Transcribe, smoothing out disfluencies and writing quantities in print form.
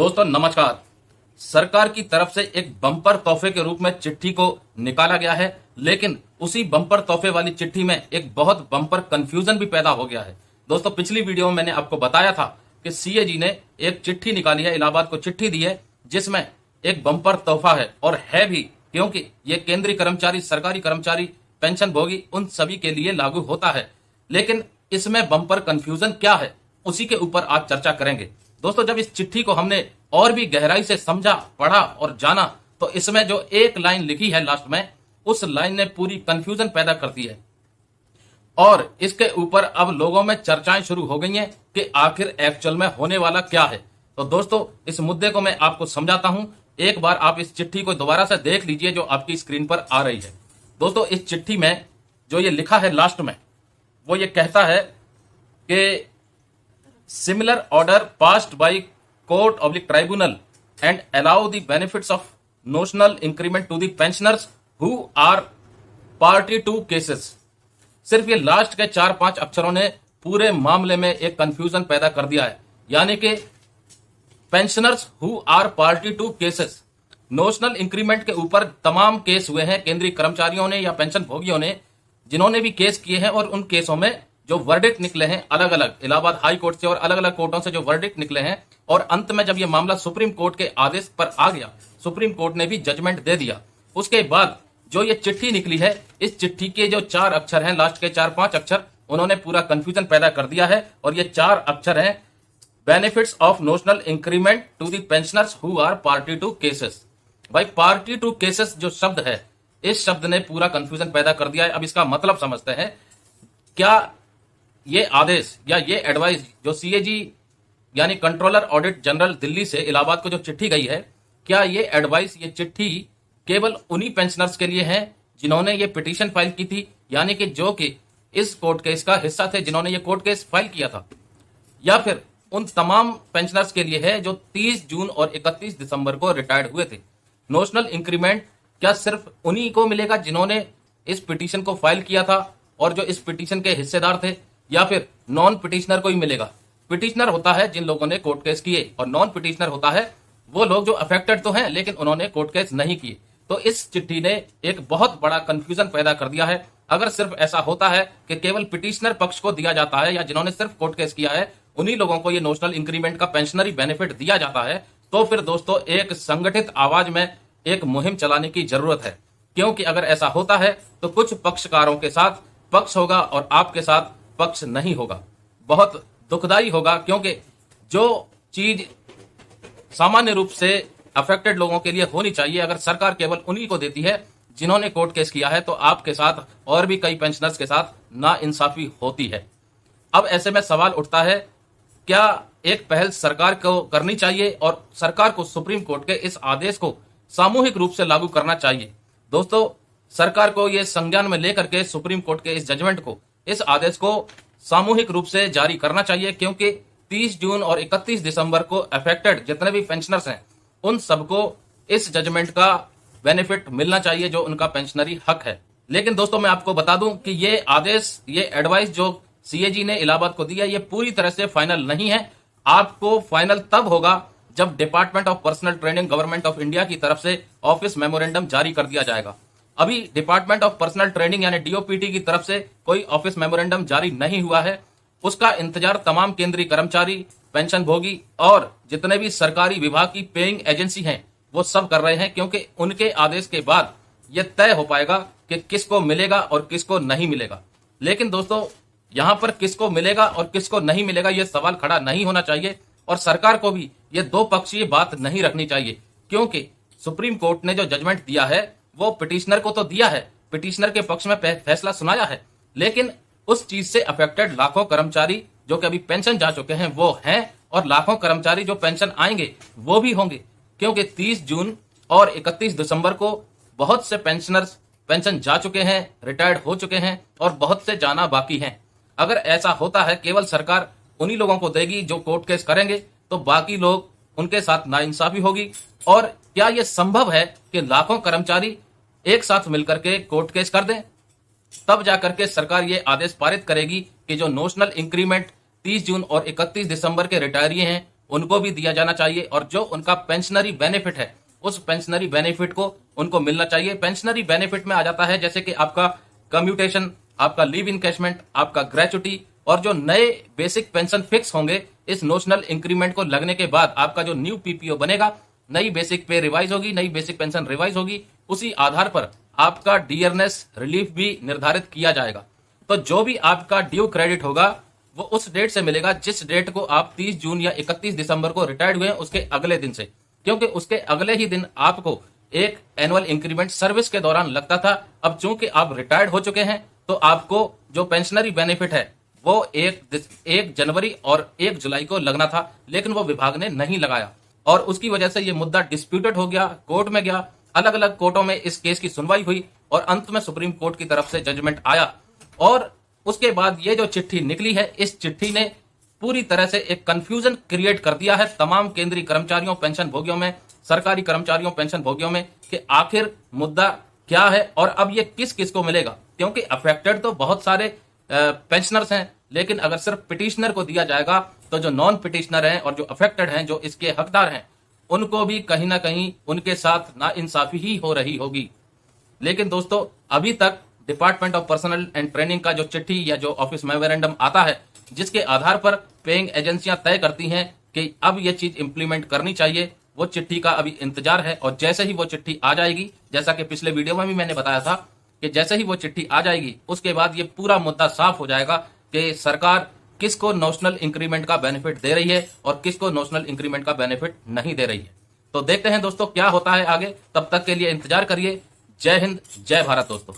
दोस्तों नमस्कार। सरकार की तरफ से एक बम्पर तोहफे के रूप में चिट्ठी को निकाला गया है, लेकिन उसी बम्पर तोहफे वाली चिट्ठी में एक बहुत बम्पर कंफ्यूजन भी पैदा हो गया है। दोस्तों पिछली वीडियो में मैंने आपको बताया था कि सीएजी ने एक चिट्ठी निकाली है, इलाहाबाद को चिट्ठी दी है, जिसमें एक बम्पर तोहफा है और है भी, क्योंकि ये केंद्रीय कर्मचारी, सरकारी कर्मचारी, पेंशन भोगी उन सभी के लिए लागू होता है। लेकिन इसमें बम्पर कंफ्यूजन क्या है, उसी के ऊपर आज चर्चा करेंगे। दोस्तों जब इस चिट्ठी को हमने और भी गहराई से समझा, पढ़ा और जाना, तो इसमें जो एक लाइन लिखी है लास्ट में, उस लाइन ने पूरी कंफ्यूजन पैदा कर दी है और इसके ऊपर अब लोगों में चर्चाएं शुरू हो गई हैं कि आखिर एक्चुअल में होने वाला क्या है। तो दोस्तों इस मुद्दे को मैं आपको समझाता हूं। एक बार आप इस चिट्ठी को दोबारा से देख लीजिए जो आपकी स्क्रीन पर आ रही है। दोस्तों इस चिट्ठी में जो ये लिखा है लास्ट में, वो ये कहता है कि similar order passed by court oblique tribunal and allow the benefits of notional increment to the pensioners who are party to cases। सिर्फ ये लास्ट के 4-5 अक्षरों ने पूरे मामले में एक कंफ्यूजन पैदा कर दिया है। यानी कि pensioners who are party to cases, notional increment के ऊपर तमाम केस हुए हैं केंद्रीय कर्मचारियों ने या पेंशन भोगियों ने, जिन्होंने भी केस किए हैं, और उन केसों में जो वर्डिक्ट निकले हैं अलग अलग, इलाहाबाद हाई कोर्ट से और अलग अलग कोर्टों से जो वर्डिक्ट निकले हैं, और अंत में जब ये मामला सुप्रीम कोर्ट के आदेश पर आ गया, सुप्रीम कोर्ट ने भी जजमेंट दे दिया। उसके बाद जो ये चिट्ठी निकली है, इस चिट्ठी के जो 4 अक्षर हैं, लास्ट के 4-5 अक्षर, उन्होंने पूरा कंफ्यूजन पैदा कर दिया है। और ये 4 अक्षर हैं benefits of notional increment to the pensioners who are party to cases. भाई पार्टी टू केसेस जो शब्द है, इस शब्द ने पूरा कंफ्यूजन पैदा कर दिया है। अब इसका मतलब समझते हैं। क्या ये आदेश या ये एडवाइस जो सीएजी यानी कंट्रोलर ऑडिट जनरल दिल्ली से इलाहाबाद को जो चिट्ठी गई है, क्या ये एडवाइस, ये चिट्ठी केवल उन्हीं पेंशनर्स के लिए है जिन्होंने ये पिटीशन फाइल की थी, यानी कि जो कि इस कोर्ट केस का हिस्सा थे, जिन्होंने ये कोर्ट केस फाइल किया था, या फिर उन तमाम पेंशनर्स के लिए है जो 30 जून और 31 दिसंबर को रिटायर्ड हुए थे? नोशनल इंक्रीमेंट क्या सिर्फ उन्हीं को मिलेगा जिन्होंने इस पिटीशन को फाइल किया था और जो इस पिटीशन के हिस्सेदार थे, या फिर नॉन पिटिशनर को ही मिलेगा? पिटिशनर होता है जिन लोगों ने कोर्ट केस किए, और नॉन पिटिशनर होता है वो लोग जो अफेक्टेड तो हैं लेकिन उन्होंने कोर्ट केस नहीं किए। तो इस चिट्ठी ने एक बहुत बड़ा कंफ्यूजन पैदा कर दिया है। अगर सिर्फ ऐसा होता है कि केवल पिटिशनर पक्ष को दिया जाता है या जिन्होंने सिर्फ कोर्ट केस किया है उन्हीं लोगों को ये नोशनल इंक्रीमेंट का पेंशनरी बेनिफिट दिया जाता है, तो फिर दोस्तों एक संगठित आवाज में एक मुहिम चलाने की जरूरत है। क्योंकि अगर ऐसा होता है तो कुछ पक्षकारों के साथ पक्ष होगा और आपके साथ पक्ष नहीं होगा। बहुत दुखदाई होगा, क्योंकि जो चीज सामान्य रूप से अफेक्टेड लोगों के लिए होनी चाहिए, अगर सरकार केवल उन्हीं को देती है जिन्होंने कोर्ट केस किया है, तो आपके साथ और भी कई पेंशनर्स के साथ नाइंसाफी होती है। अब ऐसे में सवाल उठता है, क्या एक पहल सरकार को करनी चाहिए और सरकार को सुप्रीम कोर्ट के इस आदेश को सामूहिक रूप से लागू करना चाहिए? दोस्तों सरकार को यह संज्ञान में लेकर के सुप्रीम कोर्ट के इस जजमेंट को, इस आदेश को सामूहिक रूप से जारी करना चाहिए, क्योंकि 30 जून और 31 दिसंबर को अफेक्टेड जितने भी पेंशनर्स हैं उन सबको इस जजमेंट का बेनिफिट मिलना चाहिए जो उनका पेंशनरी हक है। लेकिन दोस्तों मैं आपको बता दूं कि ये आदेश, ये एडवाइस जो सीएजी ने इलाहाबाद को दिया, ये पूरी तरह से फाइनल नहीं है। आपको फाइनल तब होगा जब department of personal training government of India की तरफ से ऑफिस मेमोरेंडम जारी कर दिया जाएगा। अभी डिपार्टमेंट ऑफ पर्सनल ट्रेनिंग यानी डीओपीटी की तरफ से कोई ऑफिस मेमोरेंडम जारी नहीं हुआ है। उसका इंतजार तमाम केंद्रीय कर्मचारी, पेंशन भोगी और जितने भी सरकारी विभाग की पेइंग एजेंसी हैं वो सब कर रहे हैं, क्योंकि उनके आदेश के बाद यह तय हो पाएगा कि किसको मिलेगा और किसको नहीं मिलेगा। लेकिन दोस्तों यहां पर किसको मिलेगा और किसको नहीं मिलेगा यह सवाल खड़ा नहीं होना चाहिए, और सरकार को भी यह दो पक्षीय बात नहीं रखनी चाहिए, क्योंकि सुप्रीम कोर्ट ने जो जजमेंट दिया है वो पिटिशनर को तो दिया है, पिटिशनर के पक्ष में फैसला सुनाया है, लेकिन उस चीज से अफेक्टेड लाखों कर्मचारी जो कि अभी पेंशन जा चुके हैं वो हैं, और लाखों कर्मचारी जो पेंशन आएंगे वो भी होंगे, क्योंकि 30 जून और 31 दिसंबर को बहुत से पेंशनर्स पेंशन जा चुके हैं, रिटायर्ड हो चुके हैं, और बहुत से जाना बाकी हैं। अगर ऐसा होता है केवल सरकार उन्हीं लोगों को देगी जो कोर्ट केस करेंगे, तो बाकी लोग, उनके साथ नाइंसाफी होगी। और क्या यह संभव है कि लाखों कर्मचारी एक साथ मिलकर के कोर्ट केस कर दें? तब जाकर के सरकार ये आदेश पारित करेगी कि जो नोशनल इंक्रीमेंट 30 जून और 31 दिसंबर के रिटायरी हैं उनको भी दिया जाना चाहिए और जो उनका पेंशनरी बेनिफिट है उस पेंशनरी बेनिफिट को उनको मिलना चाहिए। पेंशनरी बेनिफिट में आ जाता है जैसे कि आपका कम्यूटेशन, आपका लीव इनकैशमेंट, आपका ग्रेचुटी और जो नए बेसिक पेंशन फिक्स होंगे इस नोशनल इंक्रीमेंट को लगने के बाद आपका जो न्यू पीपीओ बनेगा, नई बेसिक पे रिवाइज होगी, नई बेसिक पेंशन रिवाइज होगी, उसी आधार पर आपका डियरनेस रिलीफ भी निर्धारित किया जाएगा। तो जो भी आपका ड्यू क्रेडिट होगा वो उस डेट से मिलेगा जिस डेट को आप 30 जून या 31 दिसंबर को रिटायर्ड हुए उसके अगले दिन से, क्योंकि उसके अगले ही दिन आपको एक एनुअल इंक्रीमेंट सर्विस के दौरान लगता था। अब चूंकि आप रिटायर्ड हो चुके हैं तो आपको जो पेंशनरी बेनिफिट है वो 1 जनवरी और 1 जुलाई को लगना था, लेकिन वो विभाग ने नहीं लगाया और उसकी वजह से ये मुद्दा डिस्प्यूटेड हो गया, कोर्ट में गया, अलग अलग कोर्टों में इस केस की सुनवाई हुई और अंत में सुप्रीम कोर्ट की तरफ से जजमेंट आया। और उसके बाद ये जो चिट्ठी निकली है, इस चिट्ठी ने पूरी तरह से एक कंफ्यूजन क्रिएट कर दिया है तमाम केंद्रीय कर्मचारियों, पेंशन भोगियों में, सरकारी कर्मचारियों, पेंशन भोगियों में कि आखिर मुद्दा क्या है और अब ये किस किस को मिलेगा। क्योंकि अफेक्टेड तो बहुत सारे पेंशनर्स हैं, लेकिन अगर सिर्फ पिटिशनर को दिया जाएगा तो जो नॉन पिटिशनर हैं और जो अफेक्टेड हैं, जो इसके हकदार हैं, उनको भी कहीं ना कहीं उनके साथ नाइंसाफी ही हो रही होगी। लेकिन दोस्तों अभी तक department of personal and training का जो चिट्ठी या जो ऑफिस मेमोरेंडम आता है जिसके आधार पर पेइंग एजेंसियां तय करती हैं कि अब ये चीज इंप्लीमेंट करनी चाहिए, वो चिट्ठी का अभी इंतजार है। और जैसे ही वो चिट्ठी आ जाएगी, जैसा कि पिछले वीडियो में भी मैंने बताया था कि जैसे ही वो चिट्ठी आ जाएगी उसके बाद ये पूरा मुद्दा साफ हो जाएगा कि सरकार किसको नोशनल इंक्रीमेंट का बेनिफिट दे रही है और किसको नोशनल इंक्रीमेंट का बेनिफिट नहीं दे रही है। तो देखते हैं दोस्तों क्या होता है आगे, तब तक के लिए इंतजार करिए। जय हिंद, जय भारत दोस्तों।